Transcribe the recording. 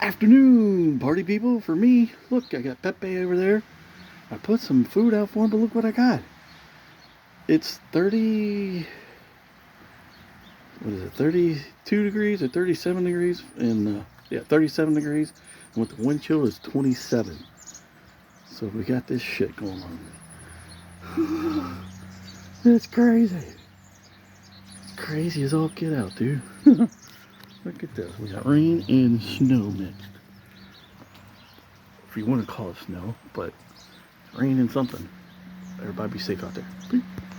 Afternoon, party people. For me, look, I got Pepe over there. I put some food out for him, but look what I got. It's 30, what is it, 32 degrees or 37 degrees? And, yeah, 37 degrees. And with the wind chill is 27. So we got this shit going on. It's crazy. It's crazy as all get out, dude. Look at this. We got rain and snow mixed. If you want to call it snow, but rain and something. Everybody be safe out there. Peace.